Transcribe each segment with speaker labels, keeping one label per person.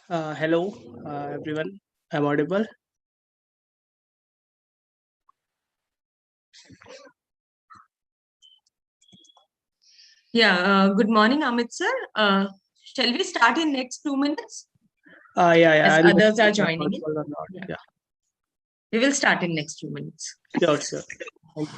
Speaker 1: Hello, everyone. I'm audible.
Speaker 2: Yeah, good morning, Amit sir. Shall we start in next 2 minutes?
Speaker 1: Yeah.
Speaker 2: As
Speaker 1: I'll
Speaker 2: others are
Speaker 1: if I'm
Speaker 2: joining in.
Speaker 1: audible or not.
Speaker 2: Yeah.
Speaker 1: Yeah,
Speaker 2: We will start in next 2 minutes.
Speaker 1: sure, sure. Thank you.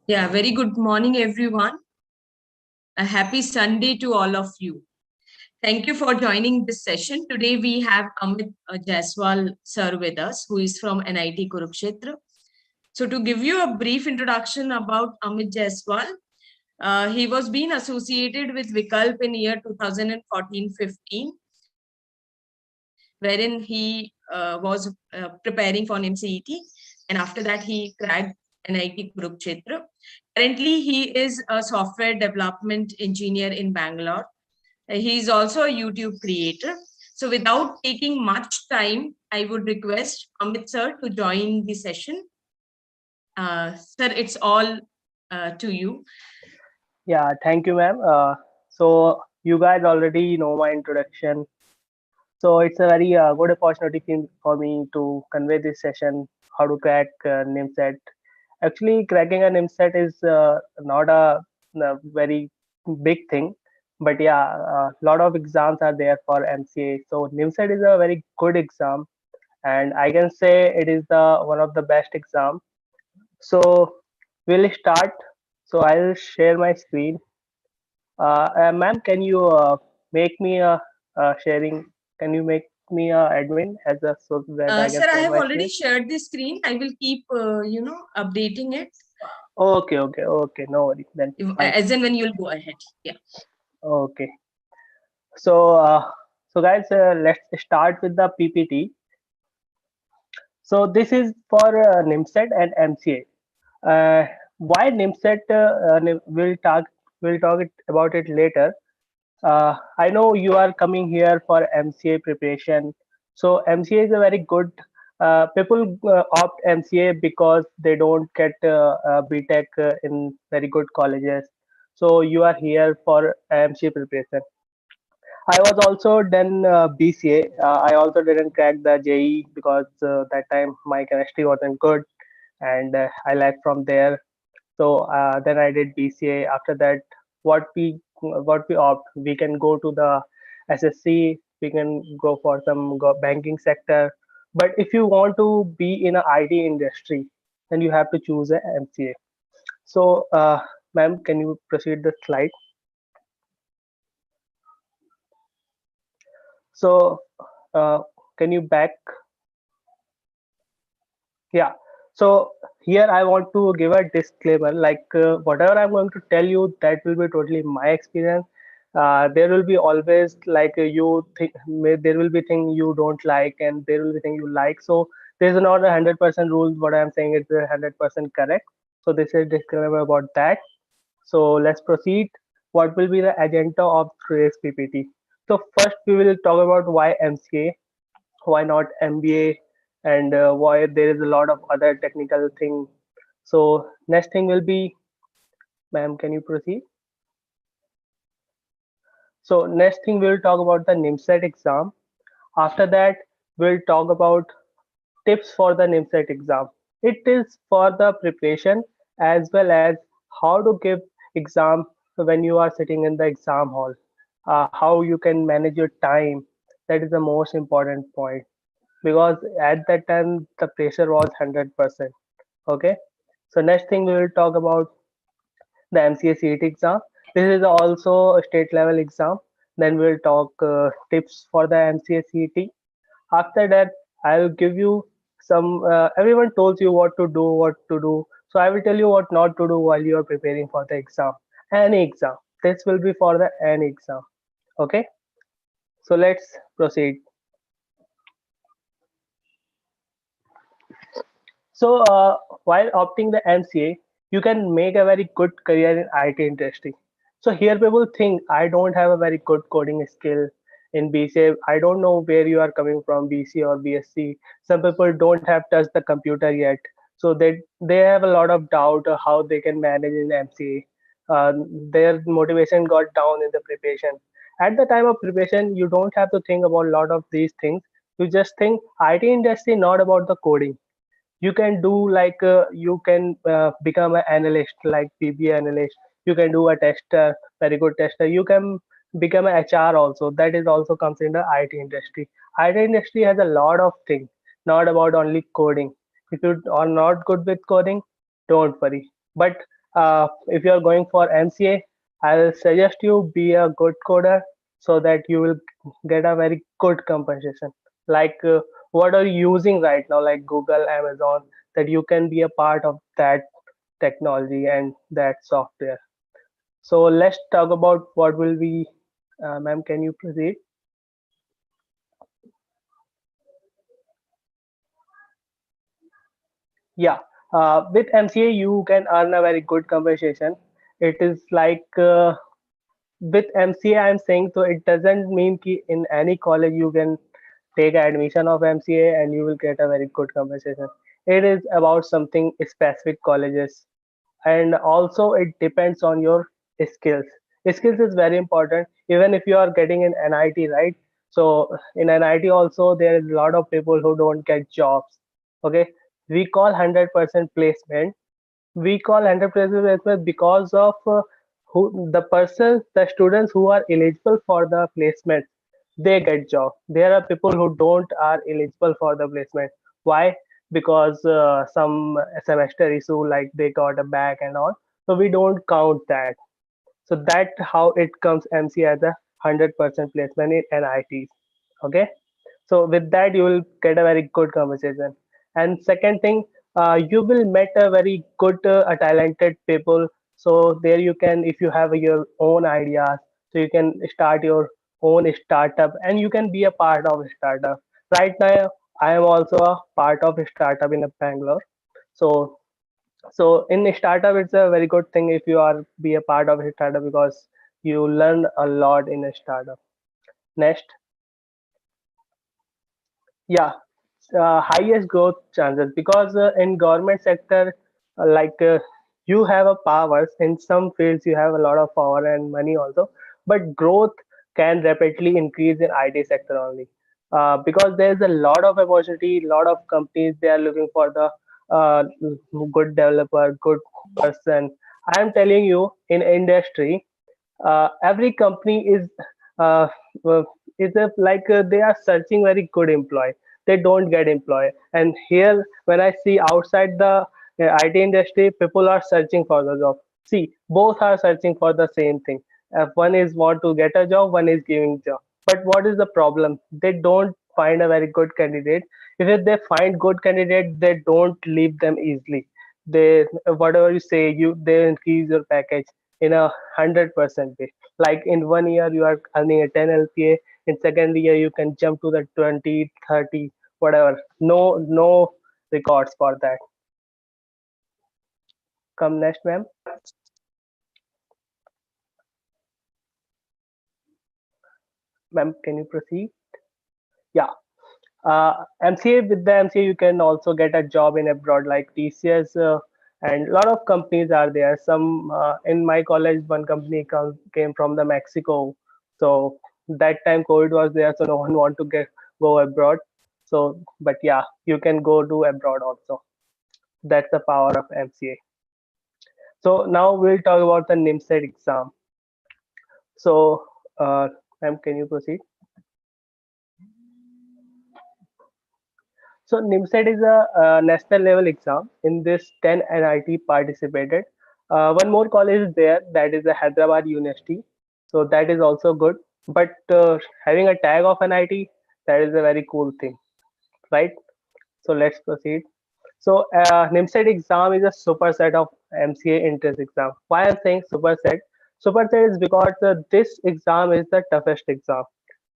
Speaker 2: Yeah, very good morning, everyone. A happy Sunday to all of you. Thank you for joining this session. Today we have Amit JAISWAL sir with us, who is from NIT Kurukshetra. So to give you a brief introduction about Amit JAISWAL, he was being associated with Vikalp in year 2014-15, wherein he was preparing for NIMCET, and after that he cracked NIT Kurukshetra. Currently, he is a software development engineer in Bangalore. He is also a YouTube creator. So without taking much time, I would request Amit sir to join the session. Sir, it's all to you.
Speaker 1: Yeah, thank you, ma'am. So you guys already know my introduction. So it's a very good opportunity for me to convey this session, how to crack NIMCET. Actually, cracking a NIMCET is not a very big thing, but yeah, a lot of exams are there for MCA. So NIMCET is a very good exam, and I can say it is the one of the best exam. So we'll start. So I'll share my screen. Ma'am, can you make me a sharing? Can you make me a admin as a so that I can
Speaker 2: Sir, I
Speaker 1: share
Speaker 2: have
Speaker 1: my
Speaker 2: already
Speaker 1: screen?
Speaker 2: shared the screen. I will keep, updating it.
Speaker 1: Okay. No worries. Then fine.
Speaker 2: As and when you'll go ahead. Yeah.
Speaker 1: Okay. So guys, let's start with the PPT. So this is for NIMCET and MCA. Why NIMCET? We'll talk about it later. I know you are coming here for MCA preparation. So MCA is a very good. People opt MCA because they don't get BTech in very good colleges. So you are here for MCA preparation. I was also done BCA. I also didn't crack the JE because that time my chemistry wasn't good, and I left from there. So then I did BCA. After that, what we opt, we can go to the SSC. We can go for some banking sector. But if you want to be in a IT industry, then you have to choose a MCA. So, ma'am, can you proceed the slide? So, uh, can you back? Yeah. So here I want to give a disclaimer, like whatever I'm going to tell you, that will be totally my experience. There will be always like you think there will be thing you don't like, and there will be thing you like. So there's not 100% rule. What I'm saying is 100% correct. So this is disclaimer about that. So let's proceed. What will be the agenda of today's PPT? So first we will talk about why MCA, why not MBA, and why there is a lot of other technical thing. So next thing will be, ma'am, can you proceed? So next thing we'll talk about the NIMCET exam. After that, we'll talk about tips for the NIMCET exam. It is for the preparation as well as how to give exam when you are sitting in the exam hall. How you can manage your time. That is the most important point, because at that time the pressure was 100%. Okay. So next thing we will talk about the MCA CET exam. This is also a state level exam. Then we'll talk tips for the MCA CET. After that, I'll give you some. Everyone tells you what to do, what to do. So I will tell you what not to do while you are preparing for the exam. Any exam. This will be for the any exam. Okay. So let's proceed. So while opting the MCA, you can make a very good career in IT industry. So here people think I don't have a very good coding skill in BCA. I don't know where you are coming from, BC or BSc. Some people don't have touched the computer yet, so they have a lot of doubt how they can manage in MCA. Their motivation got down in the preparation. At the time of preparation, you don't have to think about a lot of these things. You just think IT industry not about the coding. You can do like you can become an analyst like PBA analyst. You can do a tester, very good tester. You can become an HR also. That is also comes in the IT industry. IT industry has a lot of things, not about only coding. If you are not good with coding, don't worry. But if you are going for MCA, I'll suggest you be a good coder, so that you will get a very good compensation. Like what are you using right now, like Google, Amazon, that you can be a part of that technology and that software. So let's talk about what will be, ma'am, can you proceed? Yeah, with MCA you can earn a very good compensation. It is like with MCA I'm saying, so it doesn't mean ki in any college you can take admission of MCA and you will get a very good compensation. It is about something specific colleges, and also it depends on your skills. Skills is very important. Even if you are getting in NIT, right? So in NIT also there is a lot of people who don't get jobs. Okay, we call 100% placement. We call 100% placement because of the students who are eligible for the placement, they get job. There are people who don't are eligible for the placement. Why? Because some semester issue, like they got a back and all. So we don't count that. So that how it comes MC as a 100% placement in NITs. Okay. So with that you will get a very good conversation. And second thing, you will meet a very good a talented people. So there you can, if you have your own ideas, so you can start your own startup and you can be a part of a startup. Right now I am also a part of a startup in Bangalore. So in a startup it's a very good thing if you are be a part of a startup, because you learn a lot in a startup. Next. Yeah, highest growth chances, because in government sector, like you have a powers in some fields, you have a lot of power and money also, but growth can rapidly increase in IT sector only, because there's a lot of opportunity, lot of companies they are looking for the good developer, good person. I am telling you, in industry every company uh, uh, is a, like they are searching very good employee, they don't get employee. And here when I see outside the IT industry, people are searching for the job. See, both are searching for the same thing. One is want to get a job, one is giving job. But what is the problem? They don't find a very good candidate. If they find good candidate, they don't leave them easily. They, whatever you say, they increase your package in 100% way. Like in 1 year you are earning a 10 LPA, in second year you can jump to the 20, 30, whatever. No records for that. Come next, ma'am. Ma'am, can you proceed? Yeah. MCA, with the MCA you can also get a job in abroad like TCS, and a lot of companies are there. Some in my college, one company came from the Mexico. So that time COVID was there, so no one want to go abroad. So, but yeah, you can go to abroad also. That's the power of MCA. So now we'll talk about the NIMCET exam. So, ma'am, can you proceed? So NIMCET is a national level exam. In this, 10 NIT participated. One more college is there, that is the Hyderabad University. So that is also good. But having a tag of NIT, that is a very cool thing, right? So let's proceed. So NIMCET exam is a superset of MCA entrance exam. Why I'm saying superset? Superset is because this exam is the toughest exam.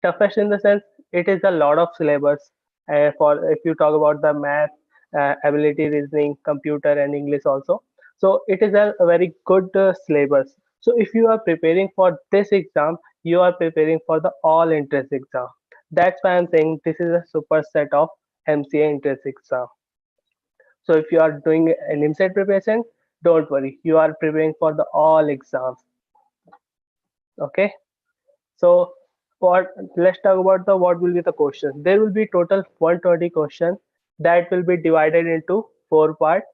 Speaker 1: Toughest in the sense it is a lot of syllabus. For if you talk about the math, ability, reasoning, computer, and English also. So it is a very good syllabus. So if you are preparing for this exam, you are preparing for the all entrance exam. That's why I'm saying this is a superset of MCA entrance exam. So if you are doing an IMCET preparation, don't worry, you are preparing for the all exams. Okay. So what, let's talk about the what will be the questions. There will be total 120 questions that will be divided into four parts.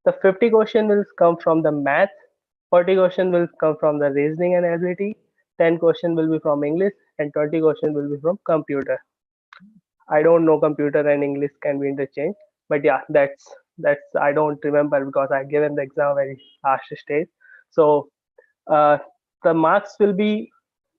Speaker 1: The 50 question will come from the math, 40 question will come from the reasoning and ability, 10 question will be from English, and 20 question will be from computer. I don't know computer and English can be interchanged, but yeah, that's I don't remember because I given the exam very last stage. So uh, the marks will be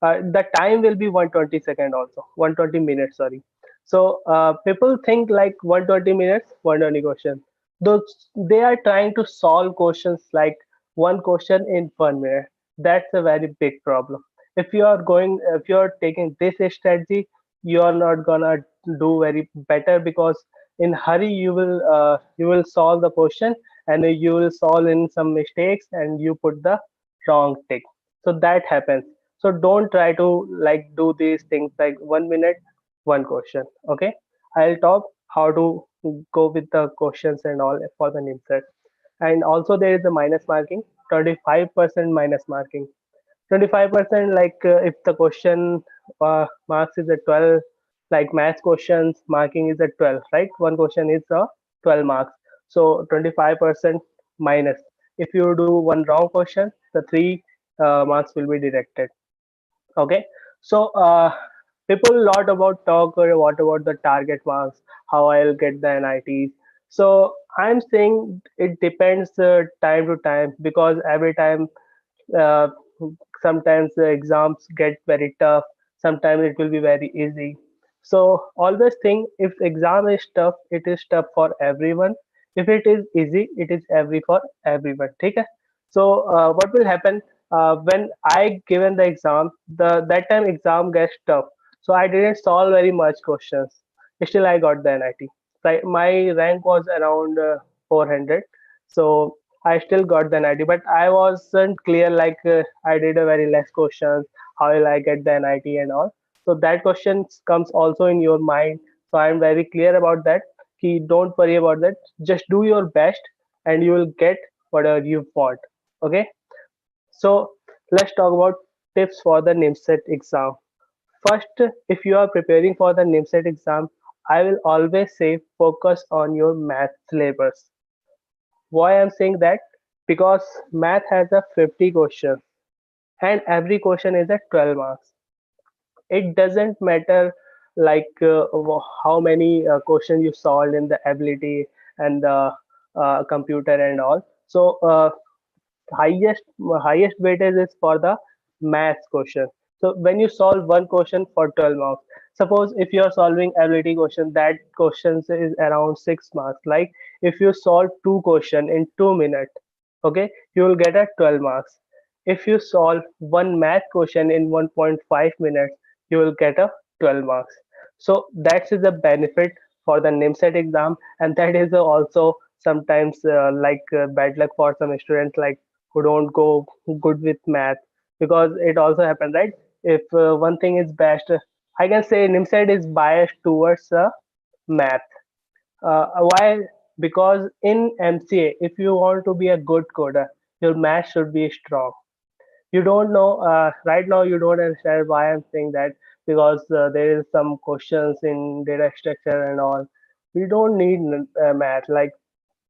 Speaker 1: the time will be 120 second also 120 minutes, sorry. So people think like 120 minutes 120 questions, those they are trying to solve questions like one question in 1 minute. That's a very big problem. If you are taking this strategy, you are not gonna do very better, because in hurry you will solve the question, and you will solve in some mistakes and you put the wrong tick. So that happens. So don't try to like do these things like 1 minute one question. Okay, I'll talk how to go with the questions and all for the NIMCET. And also there is a minus marking, 25% minus marking. 25%, like if the question marks is a 12, like maths questions marking is a 12, right? One question is 12 marks. So 25% minus. If you do one wrong question, the three marks will be deducted. Okay. So people lot about talk or what about the target marks, how I'll get the NITs. So I'm saying it depends time to time, because every time uh, sometimes the exams get very tough, sometimes it will be very easy. So always think, if exam is tough, it is tough for everyone. If it is easy, it is every for everyone. Okay. So what will happen when I given the exam, the that time exam gets tough, so I didn't solve very much questions, still I got the NIT. Right, my rank was around 400. So I still got the NIT, but I wasn't clear. Like I did a very less questions. How will I get the NIT and all? So that question comes also in your mind. So I'm very clear about that. Ki don't worry about that. Just do your best, and you will get whatever you want. Okay. So let's talk about tips for the NIMCET exam. First, if you are preparing for the NIMCET exam, I will always say focus on your math syllabus. Why I'm saying that? Because math has a 50 questions, and every question is at 12 marks. It doesn't matter like how many questions you solved in the ability and the computer and all. So highest highest weightage is for the maths question. So when you solve one question for 12 marks, suppose if you are solving ability question, that question is around 6 marks. Like if you solve two question in 2 minutes, okay, you will get a 12 marks. If you solve one math question in 1.5 minutes, you will get a 12 marks. So that is the benefit for the NIMCET exam, and that is also sometimes bad luck for some students like who don't go good with math, because it also happens, right? If one thing is best, I can say NIMCET is biased towards math. Why? Because in MCA, if you want to be a good coder, your math should be strong. You don't know right now. You don't understand why I'm saying that, because there is some questions in data structure and all. We don't need math. Like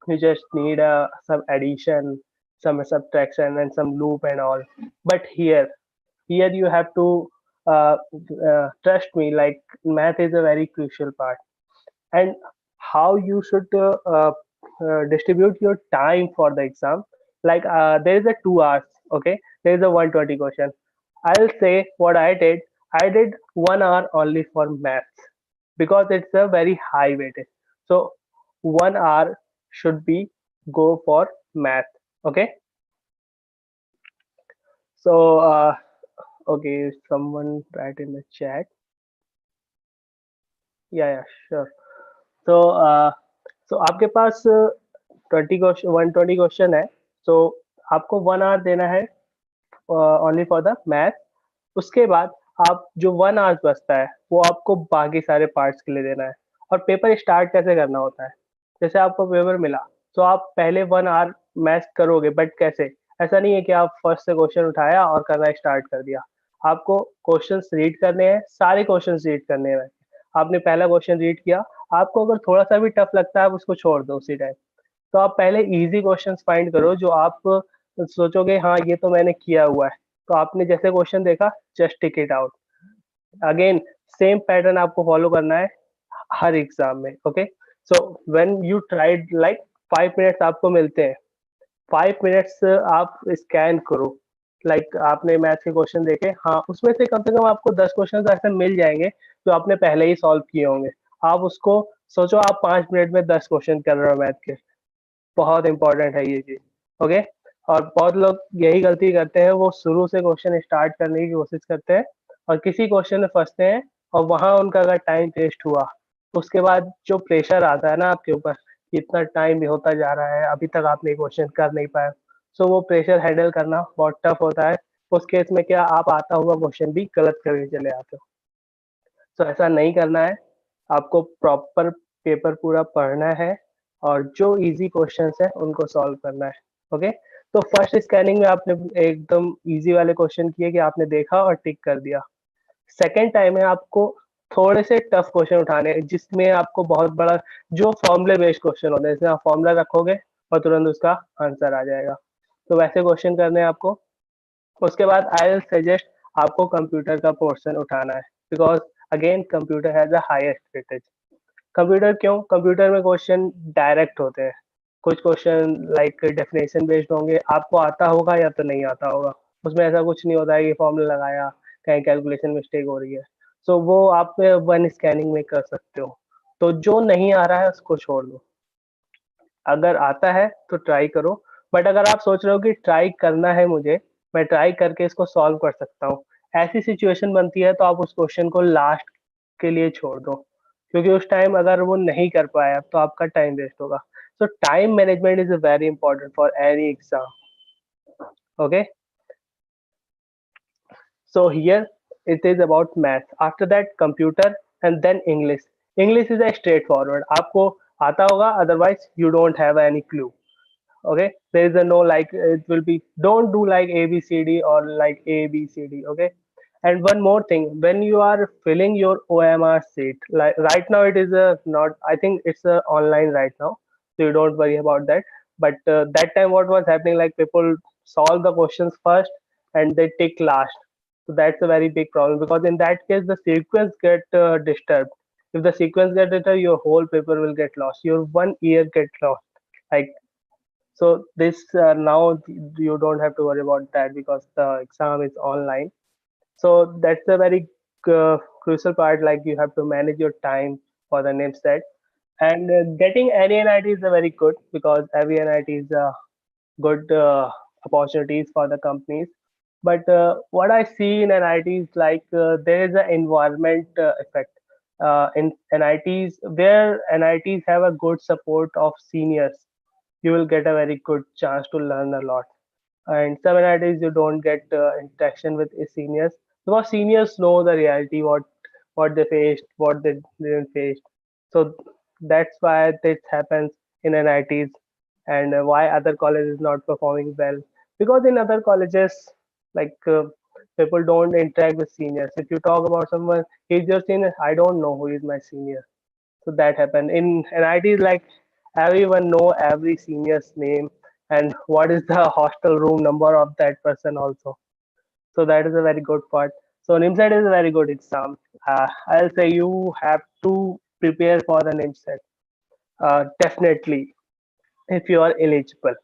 Speaker 1: you just need some addition, some subtraction, and some loop and all. But here you have to trust me, like math is a very crucial part. And how you should distribute your time for the exam, like there is a 2 hours, okay, there is a 120 question. I'll say what I did 1 hour only for maths, because it's a very high weightage. So 1 hour should be go for math, okay. So okay, someone write in the chat. Yeah, sure. So so आपके पास 120 question है. So आपको 1 hour देना है only for the math. उसके बाद आप जो 1 hours बचता है वो आपको बाकी सारे पार्ट्स के लिए देना है. और पेपर स्टार्ट कैसे करना होता है, जैसे आपको पेपर मिला तो आप पहले 1 आवर मैथ करोगे, बट कैसे? ऐसा नहीं है कि आप फर्स्ट से क्वेश्चन उठाया और करना स्टार्ट कर दिया. आपको क्वेश्चंस रीड करने हैं, सारे क्वेश्चंस रीड करने हैं. आपने पहला क्वेश्चन रीड किया, आपको अगर थोड़ा सा भी टफ लगता है आप उसको छोड़ दो उसी टाइम. तो आप पहले इजी क्वेश्चंस फाइंड करो जो आप सोचोगे हाँ ये तो मैंने किया हुआ है. तो आपने जैसे क्वेश्चन देखा, just tick it out. Again same pattern आपको फॉलो करना है हर एग्जाम में, okay. So when you tried, like 5 minutes आपको मिलते हैं, 5 मिनट्स आप स्कैन करो. आपने मैथ्स के क्वेश्चन देखे, हाँ उसमें से कम आपको 10 क्वेश्चन ऐसे मिल जाएंगे जो आपने पहले ही सॉल्व किए होंगे. आप उसको सोचो, आप 5 मिनट में 10 क्वेश्चन कर रहे हो मैथ के. बहुत इंपॉर्टेंट है ये चीज, ओके. और बहुत लोग यही गलती करते हैं, वो शुरू से क्वेश्चन स्टार्ट करने की कोशिश करते हैं और किसी क्वेश्चन में फंसते हैं, और वहां उनका अगर टाइम वेस्ट हुआ, उसके बाद जो प्रेशर आता है ना आपके ऊपर, कि इतना टाइम भी होता जा रहा है, अभी तक आपने क्वेश्चन कर नहीं पाया. सो वो प्रेशर हैंडल करना बहुत टफ होता है. उस केस में क्या, आप आता हुआ क्वेश्चन भी गलत करके चले आते हो. तो ऐसा नहीं करना है. आपको प्रॉपर पेपर पूरा पढ़ना है और जो इजी क्वेश्चंस है उनको सॉल्व करना है, ओके. तो फर्स्ट स्कैनिंग में आपने एकदम इजी वाले क्वेश्चन किए कि आपने देखा और टिक कर दिया. सेकेंड टाइम में आपको थोड़े से टफ क्वेश्चन उठाने हैं, जिसमें आपको बहुत बड़ा जो फॉर्मूले बेस्ड क्वेश्चन होते हैं, इसमें आप फॉर्मूला रखोगे और तुरंत उसका आंसर आ जाएगा. तो वैसे क्वेश्चन करने हैं आपको. उसके बाद आई विल सजेस्ट आपको कंप्यूटर का पोर्शन उठाना है, because again computer has a highest weightage. Computer क्यों? कंप्यूटर में क्वेश्चन डायरेक्ट होते हैं. कुछ क्वेश्चन लाइक डेफिनेशन बेस्ड होंगे, आपको आता होगा या तो नहीं आता होगा. उसमें ऐसा कुछ नहीं होता है कि फॉर्मूला लगाया, कहीं कैलकुलेशन मिस्टेक हो रही है. सो वो आप वन स्कैनिंग में कर सकते हो. तो जो नहीं आ रहा है उसको छोड़ दो. अगर आता है तो ट्राई करो. बट अगर आप सोच रहे हो कि ट्राई करना है मुझे, मैं ट्राई करके इसको सॉल्व कर सकता हूँ, ऐसी सिचुएशन बनती है तो आप उस क्वेश्चन को लास्ट के लिए छोड़ दो, क्योंकि उस टाइम अगर वो नहीं कर पाया तो आपका टाइम वेस्ट होगा. सो time management is very important for any exam, okay. So here it is about math. After that computer and then English. English is a straightforward. आपको आता होगा, otherwise you don't have any clue. Okay, there is a no, like it will be, don't do like ABCD or like ABCD. Okay. And one more thing, when you are filling your OMR sheet, like right now it is a not, I think it's a online right now, so you don't worry about that. But that time what was happening, like people solve the questions first and they tick last. So that's a very big problem, because in that case the sequence get disturbed. If the sequence get disturbed, your whole paper will get lost, your 1 year get lost. Like, so this now you don't have to worry about that because the exam is online. So that's a very crucial part. Like you have to manage your time for the NIMCET, and getting any NIT is a very good, because every NIT is a good opportunities for the companies. But what I see in NITs, like there is an environment effect in NITs, where NITs have a good support of seniors. You will get a very good chance to learn a lot. And some NITs you don't get interaction with seniors, because seniors know the reality, what they faced, what they didn't face. So that's why this happens in NITs, and why other colleges not performing well, because in other colleges, like people don't interact with seniors. If you talk about someone, he's your senior, I don't know who is my senior. So that happened in NIT. Like everyone know every senior's name and what is the hostel room number of that person also. So that is a very good part. So NIMCET is a very good exam. I'll say you have to prepare for the NIMCET. Definitely, if you are eligible.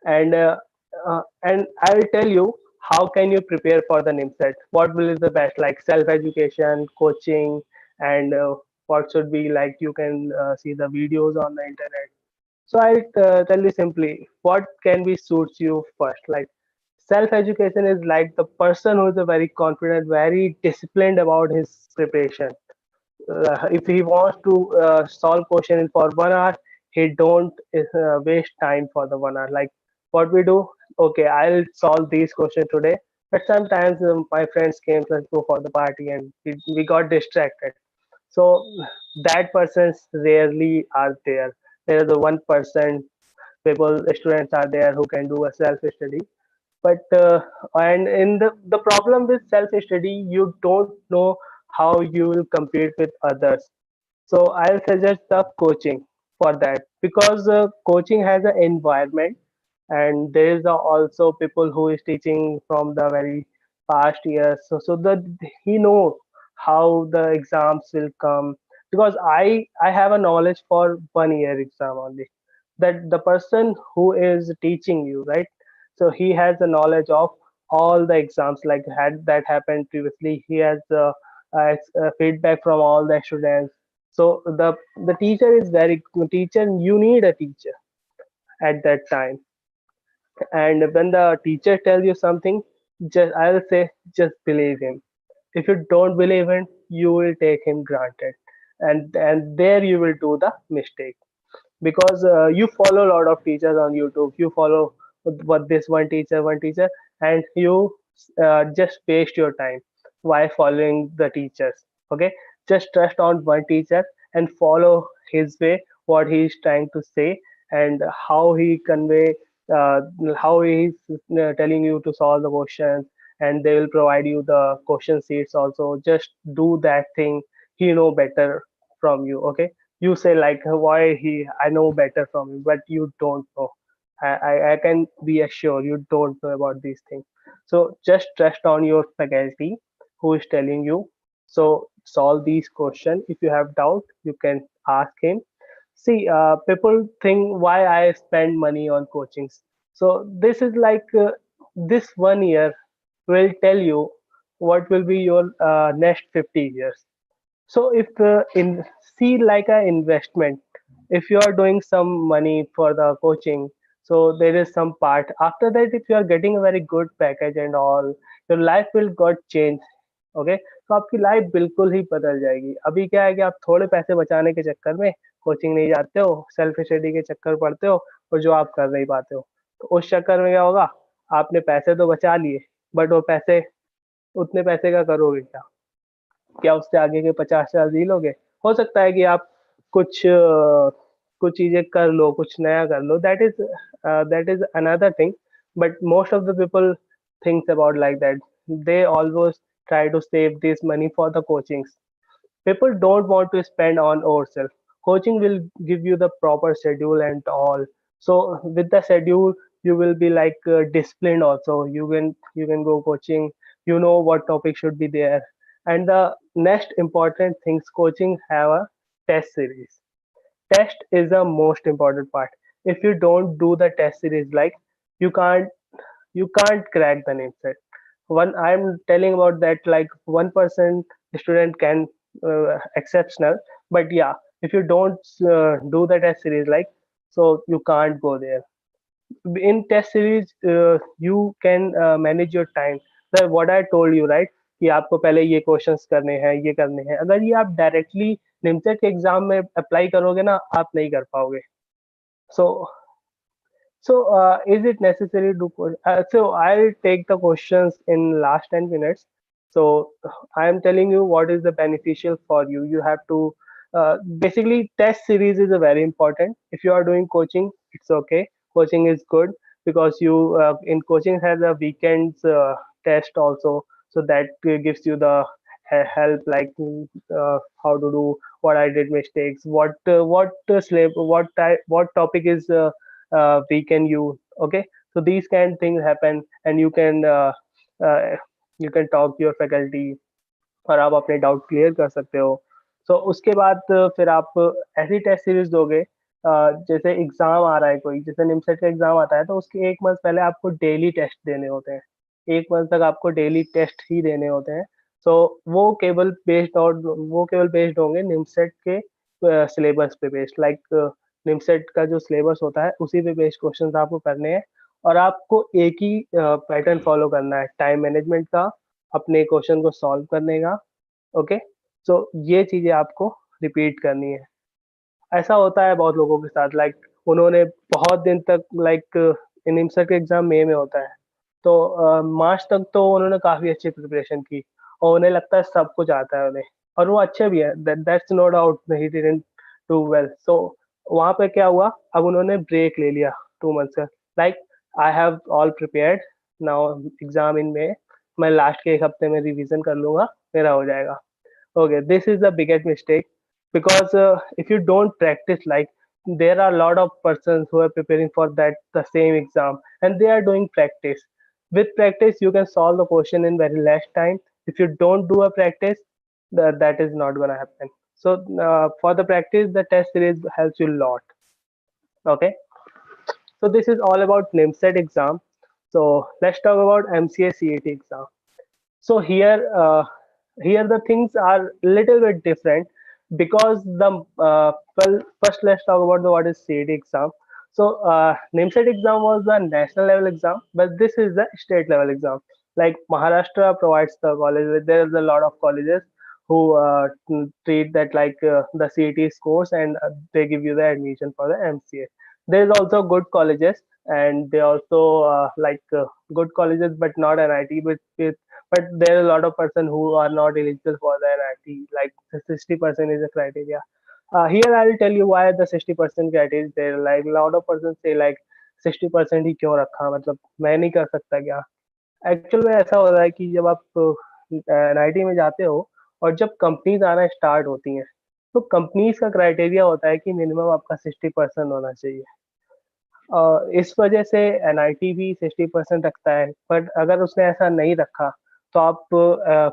Speaker 1: And I will tell you how can you prepare for the NIMCET. What will is the best, like self education, coaching, and what should be like. You can see the videos on the internet. So I'll tell you simply what can be suits you first. Like self education is like the person who is a very confident, very disciplined about his preparation. If he wants to solve question for 1 hour, he don't waste time for the 1 hour. Like what we do, okay, I'll solve these questions today, but sometimes my friends came, let's go for the party, and we got distracted. So that persons rarely are there. There is the 1% people, students are there who can do a self study. But and in the problem with self study, you don't know how you will compete with others. So I'll suggest the coaching for that, because coaching has an environment, and there is also people who is teaching from the very past years. So that he knows how the exams will come, because I have a knowledge for 1 year exam only. That the person who is teaching you, right? So he has the knowledge of all the exams, like had that happened previously. He has feedback from all the students. So the teacher is very teacher. You need a teacher at that time. And when the teacher tells you something, just I'll say just believe him. If you don't believe him, you will take him granted, and there you will do the mistake, because you follow a lot of teachers on YouTube. You follow what this one teacher, and you just waste your time while following the teachers. Okay, just trust on one teacher and follow his way, what he is trying to say, and how he convey, uh, how he is telling you to solve the questions, and they will provide you the question sheets also. Just do that thing. He know better from you. Okay, you say like why he, I know better from him, but you don't know. I can be assured you don't know about these things. So just trust on your faculty who is telling you. So solve these questions. If you have doubt, you can ask him. See, people think why I spend money on coachings. So this is like this 1 year will tell you what will be your next 50 years. So if in see like a investment, if you are doing some money for the coaching, so there is some part. After that, if you are getting a very good package and all, your life will got change. Okay, तो आपकी life बिल्कुल ही बदल जाएगी. अभी क्या है कि आप थोड़े पैसे बचाने के चक्कर में कोचिंग नहीं जाते हो, सेल्फ स्टडी के चक्कर पड़ते हो, और जो आप कर नहीं पाते हो, तो उस चक्कर में क्या होगा, आपने पैसे तो बचा लिए, बट वो पैसे, उतने पैसे का करोगे क्या? क्या उससे आगे के 50,000 जी लोगे? हो सकता है कि आप कुछ कुछ चीजें कर लो, कुछ नया कर लो. That is another thing. But most of the people thinks about like that. They always try to save this money for the coachings. People don't want to spend on ourselves. Coaching will give you the proper schedule and all. So with the schedule, you will be like disciplined also. You can go coaching. You know what topic should be there. And the next important things, coaching have a test series. Test is the most important part. If you don't do the test series, like you can't you can't crack the NIMCET. one I'm telling about that, like 1% student can exceptional, but yeah, if you don't do the test series, like, so you can't go there. In test series you can manage your time. So what I told you, right, कि आपको पहले ये questions करने हैं, ये करने हैं, अगर ये आप डायरेक्टली निमसेट के एग्जाम में अप्लाई करोगे ना, आप नहीं कर पाओगे. सो is it necessary to put? So I'll take the questions in last 10 minutes. So I am telling you what is the beneficial for you. You have to basically test series is a very important. If you are doing coaching, it's okay. Coaching is good because you in coaching has a weekends test also, so that gives you the help, like how to do, what I did mistakes, what slave, what type, what topic is we can use. Okay, so these kind of things happen, and uh, you can talk to your faculty और आप अपने doubt clear कर सकते हो. सो उसके बाद फिर आप ऐसी टेस्ट सीरीज दोगे. जैसे एग्जाम आ रहा है कोई, जैसे निमसेट का एग्जाम आता है, तो उसके एक मंथ पहले आपको डेली टेस्ट देने होते हैं. एक मंथ तक आपको डेली टेस्ट ही देने होते हैं. सो वो केवल बेस्ड होंगे निमसेट के सिलेबस पे बेस्ड, लाइक निमसेट का जो सिलेबस होता है उसी पे बेस्ड क्वेश्चंस आपको करने हैं. और आपको एक ही पैटर्न फॉलो करना है टाइम मैनेजमेंट का, अपने क्वेश्चन को सॉल्व करने का. ओके, सो ये चीजें आपको रिपीट करनी है. ऐसा होता है बहुत लोगों के साथ, लाइक उन्होंने बहुत दिन तक, लाइक निमसर का एग्जाम मई में होता है, तो मार्च तक तो उन्होंने काफी अच्छी प्रिपरेशन की और उन्हें लगता है सब कुछ आता है उन्हें, और वो अच्छे भी है, that's no doubt, he didn't do well. So वहां पे क्या हुआ, अब उन्होंने ब्रेक ले लिया 2 मंथ्स का. Like I have all prepared, now exam in में, मैं लास्ट के एक हफ्ते में रिवीजन कर लूंगा, मेरा हो जाएगा. Okay, this is the biggest mistake, because if you don't practice, like there are a lot of persons who are preparing for that the same exam, and they are doing practice. With practice, you can solve the question in very less time. If you don't do a practice, that is not gonna happen. So for the practice, the test series helps you a lot. Okay, so this is all about NIMCET exam. So let's talk about MCA CET exam. So here the things are little bit different, because the well, first let's talk about the what is CET exam. So NIMCET exam was the national level exam, but this is the state level exam. Like Maharashtra provides the college. There's a lot of colleges who treat that like the CET scores, and they give you the admission for the MCA. There's also good colleges, and they also good colleges, but not NIT, but there are a lot of person who are not eligible for the NIT. Like the 60% is a criteria. Here I'll tell you why the 60% criteria is there. Like a lot of persons say like 60% ही क्यों रखा, मतलब मैं नहीं कर सकता क्या. Actual में ऐसा हो रहा है कि जब आप NIT में जाते हो और जब कंपनीज आना स्टार्ट होती हैं, तो कंपनीज का क्राइटेरिया होता है कि मिनिमम आपका 60% होना चाहिए. इस वजह से NIT भी 60% रखता है, बट अगर उसने ऐसा नहीं रखा तो आप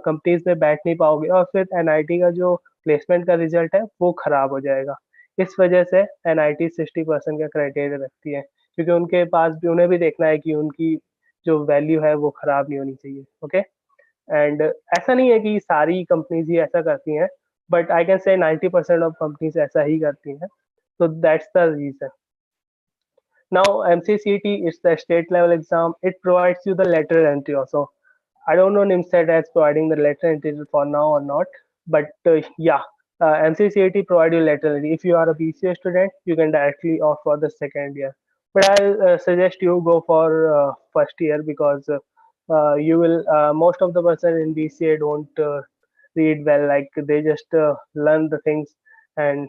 Speaker 1: कंपनीज में बैठ नहीं पाओगे, और फिर NIT का जो प्लेसमेंट का रिजल्ट है वो खराब हो जाएगा. इस वजह से NIT 60% का क्राइटेरिया रखती है, क्योंकि उनके पास भी, उन्हें भी देखना है कि उनकी जो वैल्यू है वो खराब नहीं होनी चाहिए. ओके, एंड ऐसा नहीं है कि सारी कंपनीज ही ऐसा करती हैं, but I can say 90% of companies ऐसा ही करती हैं. So that's the reason. Now, MCCT is the state level exam. It provides you the lateral entry also. I don't know NIMCET as providing the lateral entry for now or not, but yeah, MCCT provide you lateral entry. If you are a BCA student, you can directly opt for the second year. But I'll suggest you go for first year, because you will most of the person in BCA don't read well. Like they just learn the things, and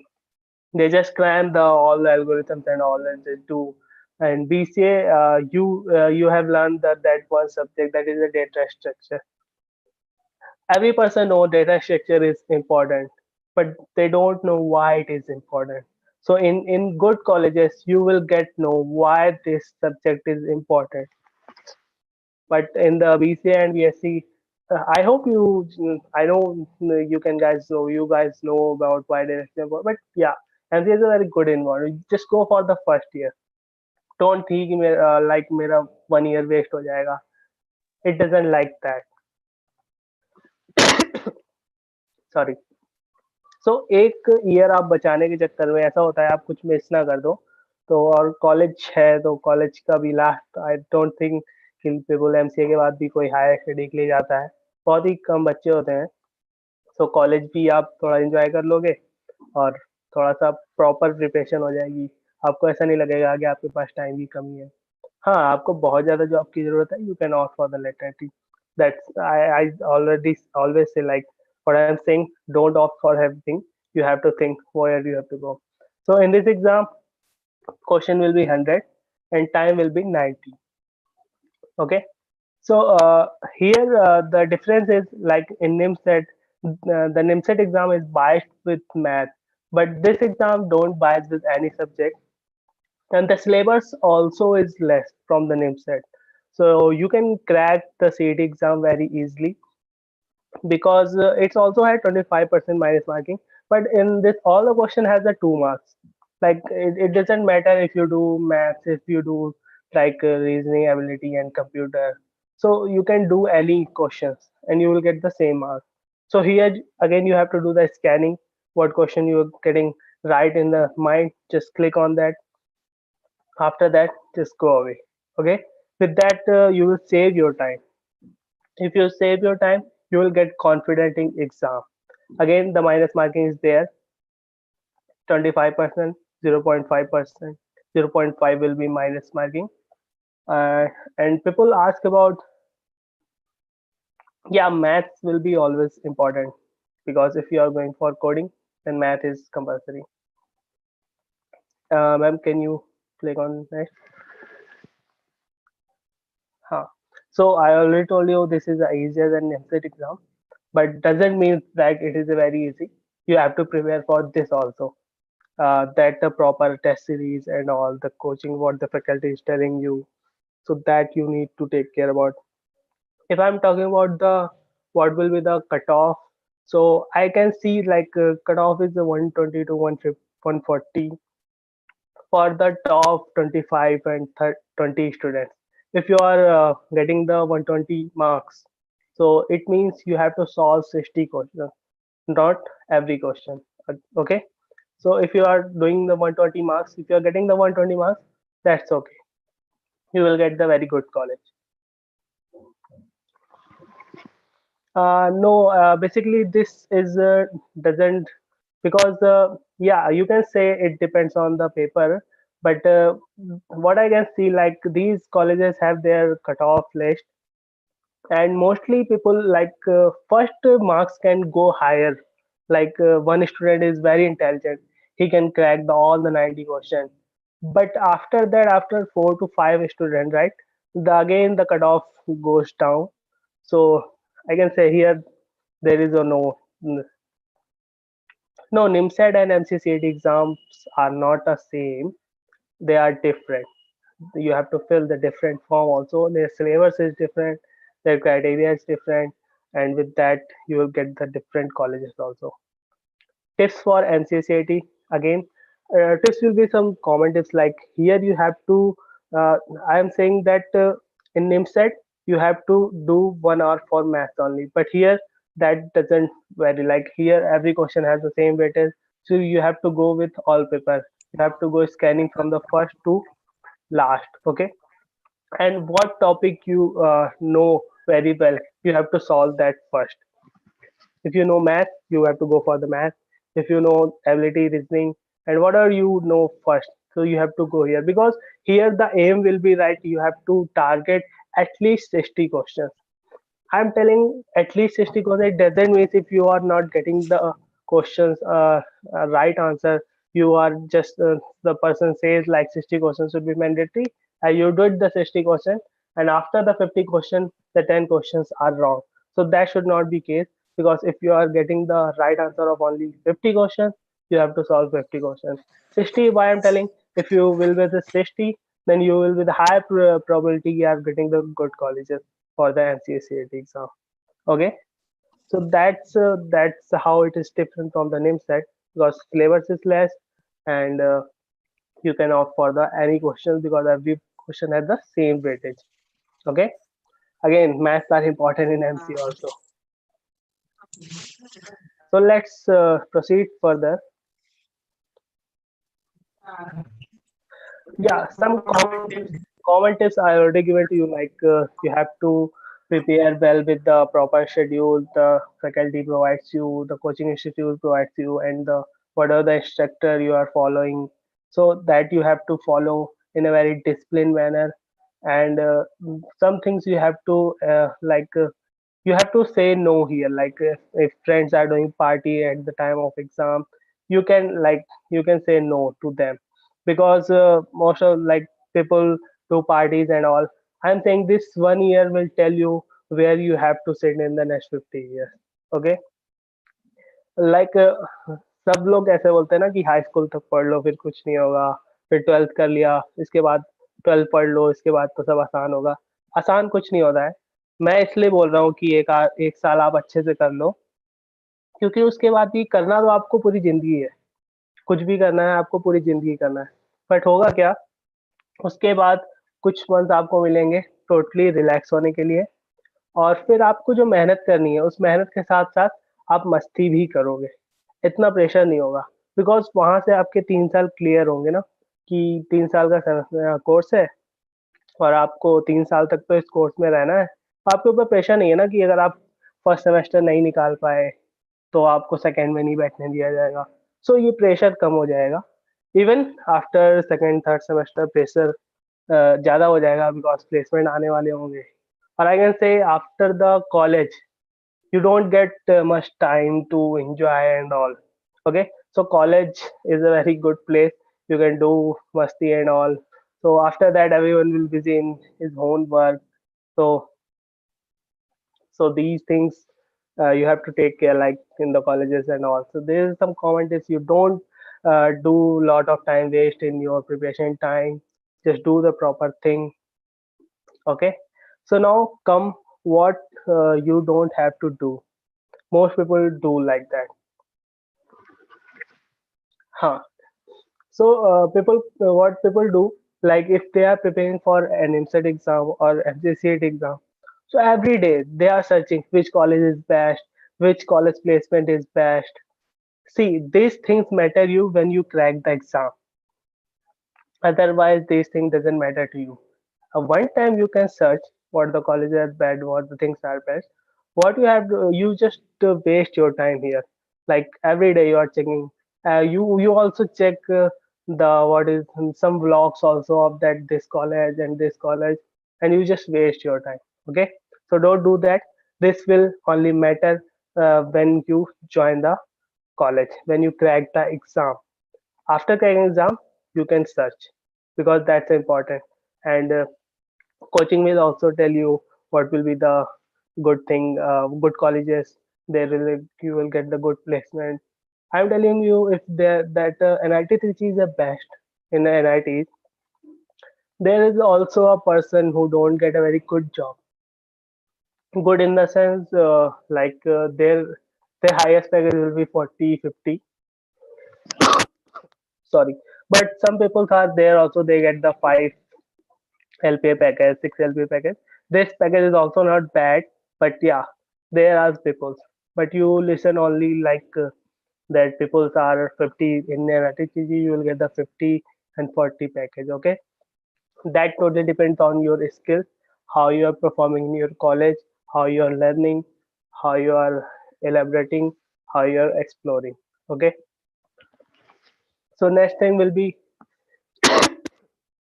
Speaker 1: they just cram the all the algorithms and all that they do. And BCA, you have learned that one subject, that is the data structure. Every person know data structure is important, but they don't know why it is important. So in good colleges, you will get know why this subject is important. But in the BCA and BSc, I hope I know you can guys know, you guys know about why data structure is important. But yeah, MCA is a very good environment. Just go for the first year. Don't think कि मेरा like मेरा 1 year waste हो जाएगा. It doesn't like that. Sorry. सो एक year आप बचाने के चक्कर में ऐसा होता है आप कुछ मिस ना कर दो, तो और कॉलेज है तो कॉलेज का भी लास्ट आई डोंट थिंक कि पीपल एमसीए के बाद भी कोई हायर स्टडी के लिए जाता है, बहुत ही कम बच्चे होते हैं। तो कॉलेज भी आप थोड़ा एंजॉय कर लोगे और थोड़ा सा प्रॉपर प्रिपरेशन हो जाएगी, आपको ऐसा नहीं लगेगा कि आपके पास टाइम की कमी है। हाँ, आपको बहुत ज़्यादा जॉब की ज़रूरत है, you can opt for the latter टी। That's I already always say like what I am saying, don't opt for everything, you have to think where you have to go. So in this exam, question will be 100 and time will be 90. Okay. So here the difference is like in NIMCET, the NIMCET exam is biased with math, but this exam don't bias with any subject, and the syllabus also is less from the NIMCET. So you can crack the CET exam very easily because it's also had 25% minus marking, but in this all the question has the 2 marks. Like it doesn't matter if you do maths, if you do like reasoning ability and computer, so you can do any questions and you will get the same mark. So here again you have to do the scanning, what question you are getting right in the mind, just click on that. After that, just go away. Okay, with that you will save your time. If you save your time, you will get confident in exam. Again, the minus marking is there, 25%, 0.5%, 0.5 will be minus marking. And people ask about, yeah, maths will be always important because if you are going for coding, then math is compulsory. Ma'am, can you click on next? Huh. So I already told you this is easier than NIMCET exam, but doesn't mean that it is a very easy. You have to prepare for this also. That the proper test series and all the coaching what the faculty is telling you, so that you need to take care about. If I'm talking about the what will be the cutoff, so I can see like cutoff is the 120 to 140 for the top 25 and 20 students. If you are getting the 120 marks, so it means you have to solve 60 questions, not every question. Okay, so if you are doing the 120 marks, if you are getting the 120 marks, that's okay, you will get the very good college. No, basically this is doesn't, because yeah, you can say it depends on the paper, but what I can see like these colleges have their cutoff list, and mostly people like first marks can go higher. Like one student is very intelligent, he can crack all the 90 questions, but after that, after 4 to 5 students, right, again the cutoff goes down. So I can say here there is a no, NIMCET and MCCET exams are not the same, they are different. You have to fill the different form also, their syllabus is different, their criteria is different, and with that you will get the different colleges also. Tips for MCA CET, again, tips will be some common tips like here you have to uh, I am saying that in NIMCET you have to do 1 hour for math only, but here that doesn't vary. Like here every question has the same weightage, so you have to go with all paper, you have to go scanning from the first to last. Okay, and what topic you know very well, you have to solve that first. If you know math, you have to go for the math. If you know ability, reasoning, and whatever you know first, so you have to go here because here the aim will be right. You have to target at least 60 questions. I'm telling at least 60 questions. It doesn't mean if you are not getting the questions right answer, you are just the person says like 60 questions should be mandatory, and you did the 60 question, and after the 50 question, the 10 questions are wrong. So that should not be case, because if you are getting the right answer of only 50 questions, you have to solve 50 questions. 60, why I'm telling, if you will with the 60, then you will with the high probability you are getting the good colleges for the MCA CET exam. Okay, so that's how it is different from the NIMCET, because syllabus is less, and you can opt for the any questions because every question has the same weightage. Okay, Again, maths are important in MC also. So let's proceed further. Yeah, some common tips. Common tips I already given to you. Like you have to prepare well with the proper schedule. The faculty provides you, the coaching institute provides you, and the whatever the instructor you are following. So that you have to follow in a very disciplined manner. And some things you have to you have to say no here. Like if friends are doing party at the time of exam, you can you can say no to them, because most of people do parties and all. I'm saying this 1 year will tell you where you have to sit in the next 50 years. Okay, like सब लोग ऐसे बोलते हैं ना कि high school तक पढ़ लो फिर कुछ नहीं होगा, फिर ट्वेल्थ कर लिया इसके बाद ट्वेल्थ पढ़ लो इसके बाद तो सब आसान होगा। आसान कुछ नहीं होता है। मैं इसलिए बोल रहा हूँ कि एक साल आप अच्छे से कर लो, क्योंकि उसके बाद ये करना तो आपको पूरी जिंदगी है। कुछ भी करना है आपको पूरी जिंदगी करना है। बट होगा क्या, उसके बाद कुछ मंथ आपको मिलेंगे टोटली रिलैक्स होने के लिए, और फिर आपको जो मेहनत करनी है उस मेहनत के साथ साथ आप मस्ती भी करोगे। इतना प्रेशर नहीं होगा, बिकॉज वहां से आपके 3 साल क्लियर होंगे ना, कि 3 साल का कोर्स है और आपको 3 साल तक तो इस कोर्स में रहना है। आपके ऊपर प्रेशर नहीं है ना कि अगर आप फर्स्ट सेमेस्टर नहीं निकाल पाए तो आपको सेकंड में नहीं बैठने दिया जाएगा। सो ये प्रेशर कम हो जाएगा। Even after second third semester pressure ज़्यादा हो जाएगा, बिकॉज प्लेसमेंट आने वाले होंगे। और I can say after the college you don't get much time to enjoy and all. Okay, so college is a very good place. You can do masti and all. So after that everyone will busy in his own work. So so these things you have to take care, like in the colleges and all. So there is some comment is you don't do lot of time waste in your preparation time. Just do the proper thing. Okay, so now come what you don't have to do. Most people do like that. Huh. So what people do, like if they are preparing for an NIMCET exam or MCA CET exam, so every day they are searching which college is best, which college placement is best. See, these things matter you when you crack the exam. Otherwise, these things doesn't matter to you. One time you can search what the colleges are bad, what the things are best. What you have to, you just waste your time here. Like every day you are checking. You also check the what is some vlogs also of that this college and this college, and you just waste your time. Okay, so don't do that. This will only matter when you join the college, when you crack the exam. After cracking exam, you can search, because that's important. And coaching will also tell you what will be the good thing, good colleges. They will you will get the good placement. I'm telling you, if there that NIT Trichy is the best in the NIT, there is also a person who don't get a very good job. Good in the sense their highest package will be 40, 50. Sorry, but some people are there also, they get the 5 LPA package, 6 LPA package. This package is also not bad, but yeah, there are people. But you listen only that people are 50 in their RTCG, you will get the 50 and 40 package. Okay, that totally depends on your skill, how you are performing in your college, how you are learning, how you are elaborating, how you are exploring. Okay, so next thing will be,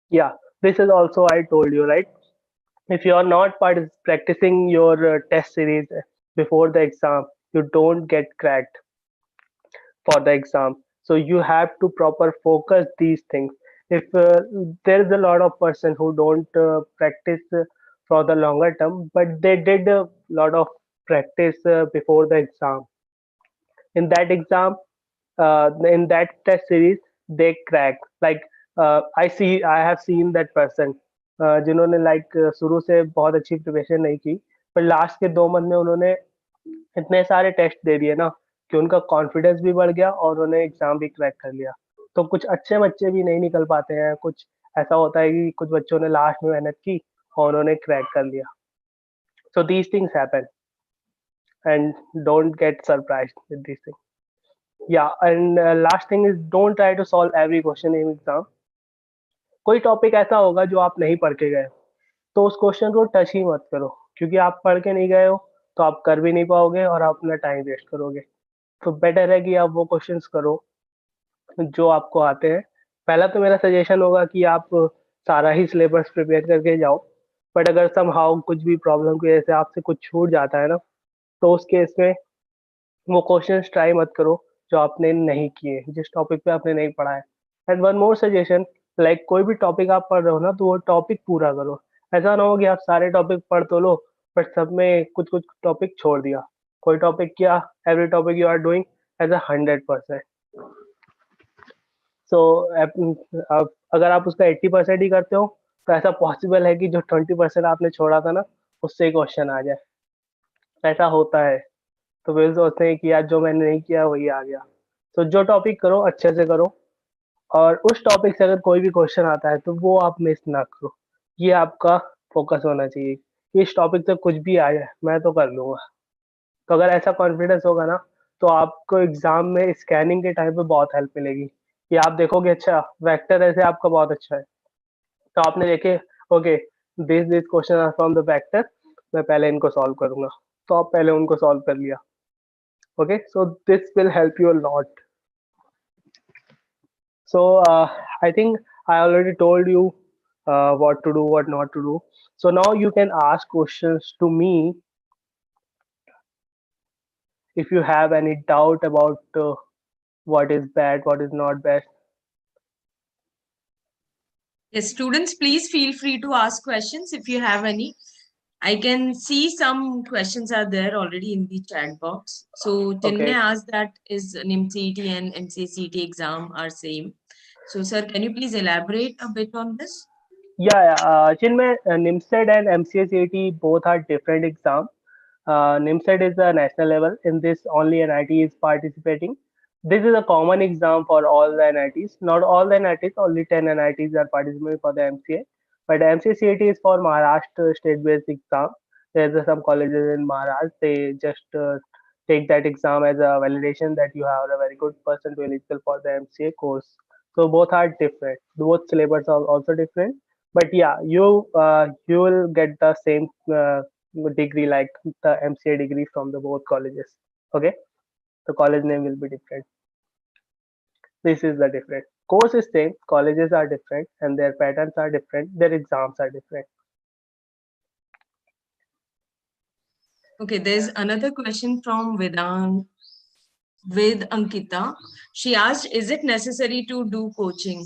Speaker 1: yeah, this is also I told you, right? If you are not practicing your test series before the exam, you don't get cracked for the exam. So you have to proper focus these things. If there is a lot of person who don't practice for the longer term, but they did a lot of practice before the exam. In that exam, in that test series, they crack. Like I have seen that person जिन्होंने शुरू से बहुत अच्छी preparation नहीं की, पर last के 2 month में उन्होंने इतने सारे टेस्ट दे दिए ना कि उनका कॉन्फिडेंस भी बढ़ गया और उन्होंने एग्जाम भी क्रैक कर लिया। तो कुछ अच्छे बच्चे भी नहीं निकल पाते हैं, कुछ ऐसा होता है कि कुछ बच्चों ने लास्ट में मेहनत की और उन्होंने क्रैक कर लिया। So these things happen, and don't get surprised with these things. Yeah, and last thing is, don't try to solve every question in exam. कोई टॉपिक ऐसा होगा जो आप नहीं पढ़ के गए हो, तो उस क्वेश्चन को टच ही मत करो, क्योंकि आप पढ़ के नहीं गए हो तो आप कर भी नहीं पाओगे और आप अपना टाइम वेस्ट करोगे। तो बेटर है कि आप वो क्वेश्चंस करो जो आपको आते हैं। पहला तो मेरा सजेशन होगा कि आप सारा ही सिलेबस प्रिपेयर करके जाओ, बट अगर समहाउ कुछ भी प्रॉब्लम की वजह से आपसे कुछ छूट जाता है ना, तो उस केस में वो क्वेश्चंस ट्राई मत करो जो आपने नहीं किए, जिस टॉपिक पे आपने नहीं पढ़ा है। And one more suggestion, like कोई भी टॉपिक आप पढ़ रहे हो ना, तो वो टॉपिक पूरा करो। ऐसा ना हो कि आप सारे टॉपिक पढ़ तो लो, बट सब में कुछ कुछ टॉपिक छोड़ दिया। कोई टॉपिक किया, every topic you are doing as a 100%। So अगर आप उसका 80% ही करते हो, तो ऐसा पॉसिबल है कि जो 20% आपने छोड़ा था ना, उससे ही क्वेश्चन आ जाए। ऐसा होता है। तो वे सोचते हैं कि यार जो मैंने नहीं किया वही आ गया। तो जो टॉपिक करो अच्छे से करो, और उस टॉपिक से अगर कोई भी क्वेश्चन आता है तो वो आप मिस ना करो। ये आपका फोकस होना चाहिए कि इस टॉपिक से कुछ भी आ जाए मैं तो कर लूंगा। तो अगर ऐसा कॉन्फिडेंस होगा ना, तो आपको एग्जाम में स्कैनिंग के टाइम पे बहुत हेल्प मिलेगी कि आप देखोगे अच्छा वेक्टर ऐसे आपका बहुत अच्छा है, तो आपने देखे okay this this question are from the vector, मैं पहले इनको सॉल्व करूंगा, तो आप पहले उनको सॉल्व कर लिया। Okay, so this will help you a lot. So I think I already told you what to do, what not to do. So now you can ask questions to me if you have any doubt about what is bad, what is not best.
Speaker 2: Yes, students, please feel free to ask questions if you have any. I can see some questions are there already in the chat box. So Tinmay
Speaker 1: Okay.
Speaker 2: asked that is NIMCET and MCA CET exam are same. So sir, can you please elaborate a bit on this?
Speaker 1: Yeah. Chinmay, NIMCET and MCA CET both are different exams. NIMCET is the national level. In this, only NIT is participating. This is a common exam for all the NITs. Not all the NITs, only 10 NITs are participating for the MCA. But MCA CET is for Maharashtra state-based exam. There's some colleges in Maharashtra. They just take that exam as a validation that you are a very good person to eligible for the MCA course. So both are different. Both syllabus are also different. But yeah, you will get the same degree like the MCA degree from the both colleges. Okay, the college name will be different. This is the difference. Course is same, colleges are different, and their patterns are different. Their exams are different.
Speaker 2: Okay, there's another question from Vedant with Ankita. She asked, is it necessary to do coaching?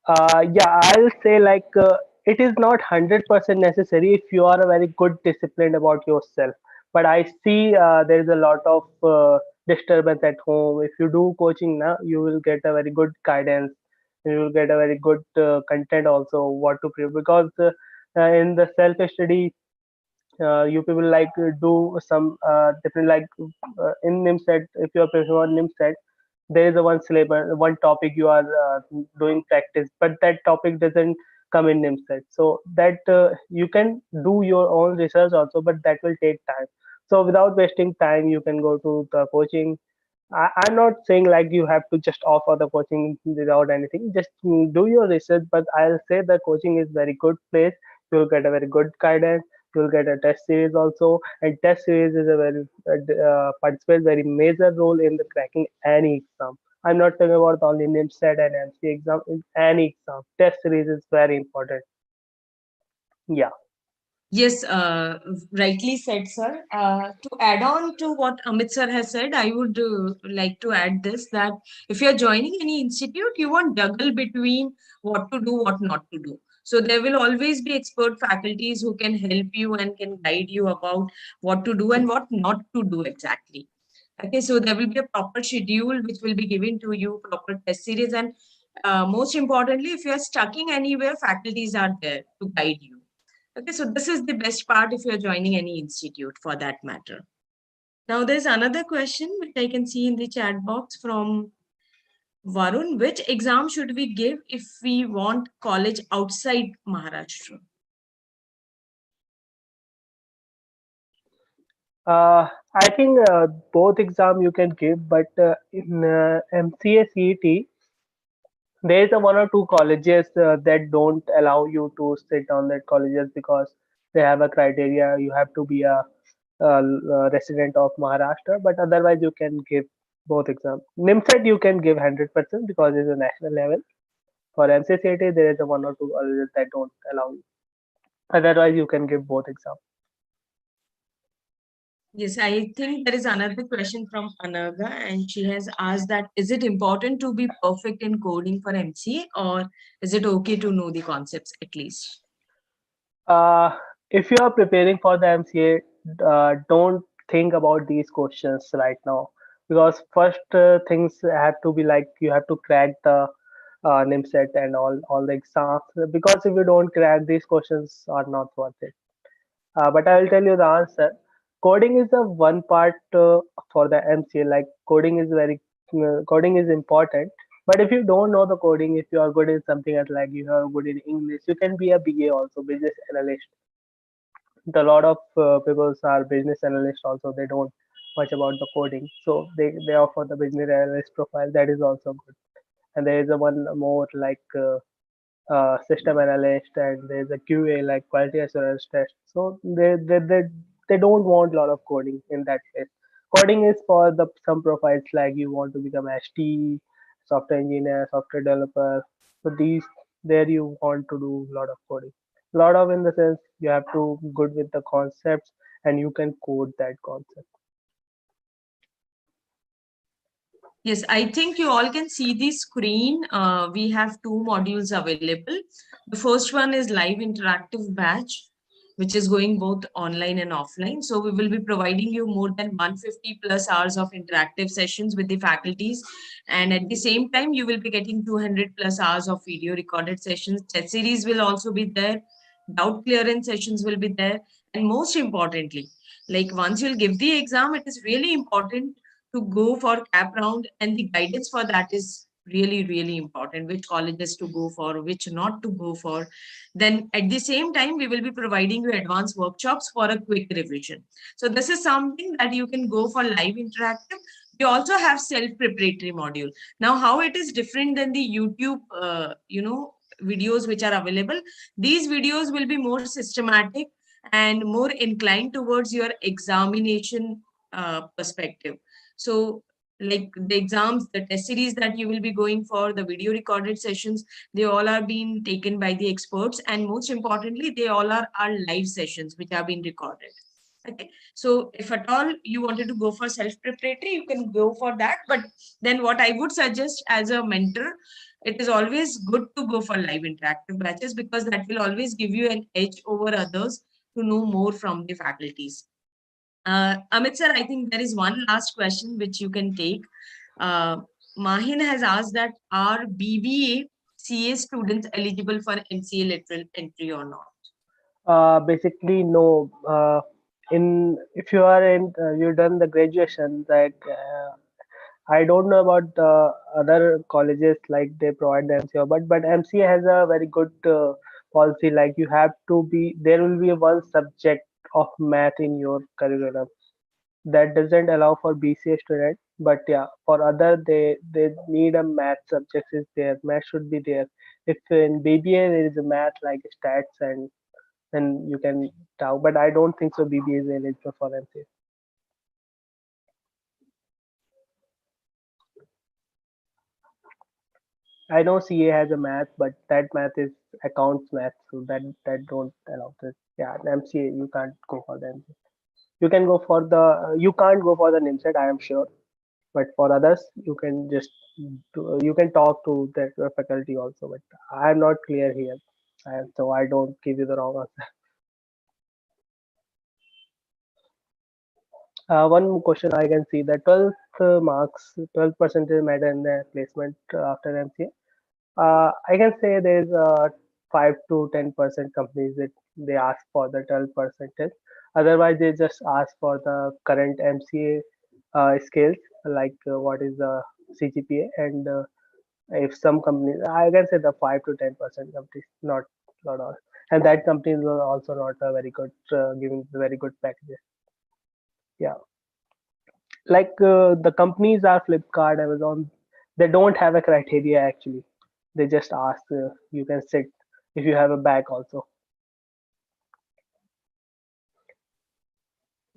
Speaker 1: Yeah, I'll say like it is not 100% necessary if you are a very good disciplined about yourself. But I see there is a lot of disturbance at home. If you do coaching now, you will get a very good guidance. You will get a very good content also what to prepare, because in the self study you people like do some different like in NIMCET. If you are preparing for NIMCET, there is a one syllabus, one topic you are doing practice, but that topic doesn't come in NIMCET. So that you can do your own research also, but that will take time. So without wasting time, you can go to the coaching. I'm not saying like you have to just offer the coaching without anything. Just do your research, but I'll say the coaching is very good place. You'll get a very good guidance. You'll get a test series also, and test series is a very participates very major role in the cracking any exam. I'm not talking about only NIMCET and MC exam. In any exam, test series is very important. Yeah.
Speaker 2: Yes, rightly said, sir. To add on to what Amit sir has said, I would like to add this that if you're joining any institute, you won't juggle between what to do, what not to do. So there will always be expert faculties who can help you and can guide you about what to do and what not to do exactly. Okay, so there will be a proper schedule which will be given to you, proper test series, and most importantly, if you are stucking anywhere, faculties are there to guide you. Okay, so this is the best part if you're joining any institute for that matter. Now, there's another question which I can see in the chat box from Varun. Which exam should we give if we want college outside Maharashtra?
Speaker 1: I think both exam you can give, but in MCA CET, there is a one or two colleges that don't allow you to sit on that colleges because they have a criteria. You have to be a resident of Maharashtra, but otherwise you can give both exams. NIMCET you can give 100% because it's a national level. For MCCAT, there is a one or two colleges that don't allow you. Otherwise, you can give both exams.
Speaker 2: Yes, I think there is another question from Anaga, and she has asked that is it important to be perfect in coding for MCA, or is it okay to know the concepts at least?
Speaker 1: Uh, if you are preparing for the MCA, don't think about these questions right now because first things have to be like you have to crack the NIMCET and all the exams because if you don't crack these questions are not worth it. But I will tell you the answer. Coding is the one part for the MCA. Like coding is important. But if you don't know the coding, if you are good in something else, like you are good in English, you can be a BA also, business analyst. The lot of people are business analysts also. They don't much about the coding, so they offer the business analyst profile. That is also good. And there is a one more like. System analyst and there's a QA like quality assurance test. So they don't want a lot of coding in that case. Coding is for the some profiles like you want to become ST, software engineer, software developer. So these there you want to do a lot of coding. Lot of in the sense you have to good with the concepts and you can code that concept.
Speaker 2: Yes, I think you all can see the screen. We have two modules available. The first one is live interactive batch, which is going both online and offline. So we will be providing you more than 150 plus hours of interactive sessions with the faculties. And at the same time, you will be getting 200 plus hours of video recorded sessions. Test series will also be there. Doubt clearance sessions will be there. And most importantly, like once you'll give the exam, it is really important to go for cap round, and the guidance for that is really important, which colleges to go for, which not to go for. Then at the same time we will be providing you advanced workshops for a quick revision. So this is something that you can go for live interactive. We also have self preparatory module. Now how it is different than the YouTube videos which are available, these videos will be more systematic and more inclined towards your examination perspective. So like the exams, the test series that you will be going for, the video recorded sessions, they all are being taken by the experts. And most importantly, they all are live sessions which have been recorded. Okay. So if at all you wanted to go for self-preparatory, you can go for that. But then what I would suggest as a mentor, it is always good to go for live interactive batches because that will always give you an edge over others to know more from the faculties. Amit sir, I think there is one last question which you can take. Uh, Mahin has asked that are BBA CA students eligible for MCA lateral entry or not?
Speaker 1: Basically, no. In if you are in you've done the graduation, like I don't know about the other colleges like they provide the MCA, but MCA has a very good policy. Like you have to be there will be one subject of math in your curriculum that doesn't allow for BCA student. But yeah, for other they need a math subject is there. Math should be there. If in BBA there is a math like stats and then you can talk. But I don't think so. BBA is eligible for MCA. I know CA has a math, but that math is accounts math, so that don't allow this. Yeah, MCA you can't go for the MCA. You can go for the you can't go for the NIMCET, I am sure, but for others you can just you can talk to the faculty also. But I am not clear here, and so I don't give you the wrong answer. One question I can see the 12th marks, 12 percentage matter in the placement after MCA. I can say there's 5 to 10% companies that they ask for the 12 percentage. Otherwise, they just ask for the current MCA skills, like what is the CGPA, and if some companies, I can say the 5 to 10% companies, not all, and that companies are also not very good, giving very good packages. Yeah, like the companies are Flipkart, Amazon. They don't have a criteria actually. They just ask you can sit if you have a bag also.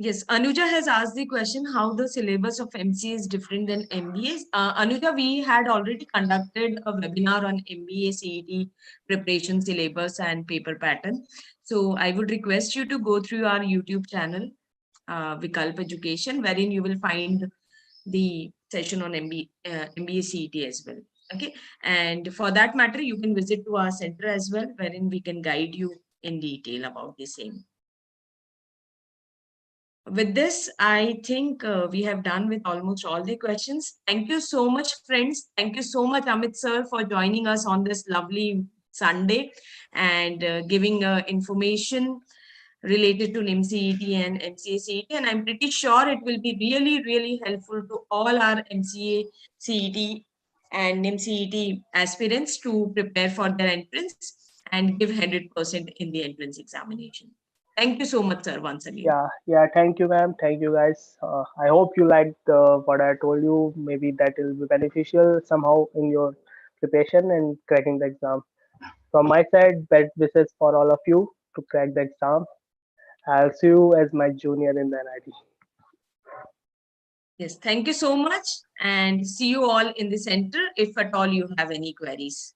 Speaker 2: Yes, Anuja has asked the question how the syllabus of MCA is different than MBA. Anuja, we had already conducted a webinar on MBA CET preparation syllabus and paper pattern. So I would request you to go through our YouTube channel, Vikalp Education, wherein you will find the session on MBA CET as well. Okay, and for that matter, you can visit to our center as well, wherein we can guide you in detail about the same. With this, I think we have done with almost all the questions. Thank you so much, friends. Thank you so much, Amit sir, for joining us on this lovely Sunday and giving information related to NIMCET and MCA CET. And I'm pretty sure it will be really, really helpful to all our MCA CET and NIMCET aspirants to prepare for their entrance and give 100% in the entrance examination. Thank you so much, sir, once again.
Speaker 1: Yeah. Thank you, ma'am. Thank you, guys. I hope you liked what I told you. Maybe that will be beneficial somehow in your preparation and cracking the exam. From my side, best wishes for all of you to crack the exam. I'll see you as my junior in the NIT.
Speaker 2: Yes, thank you so much and see you all in the center if at all you have any queries.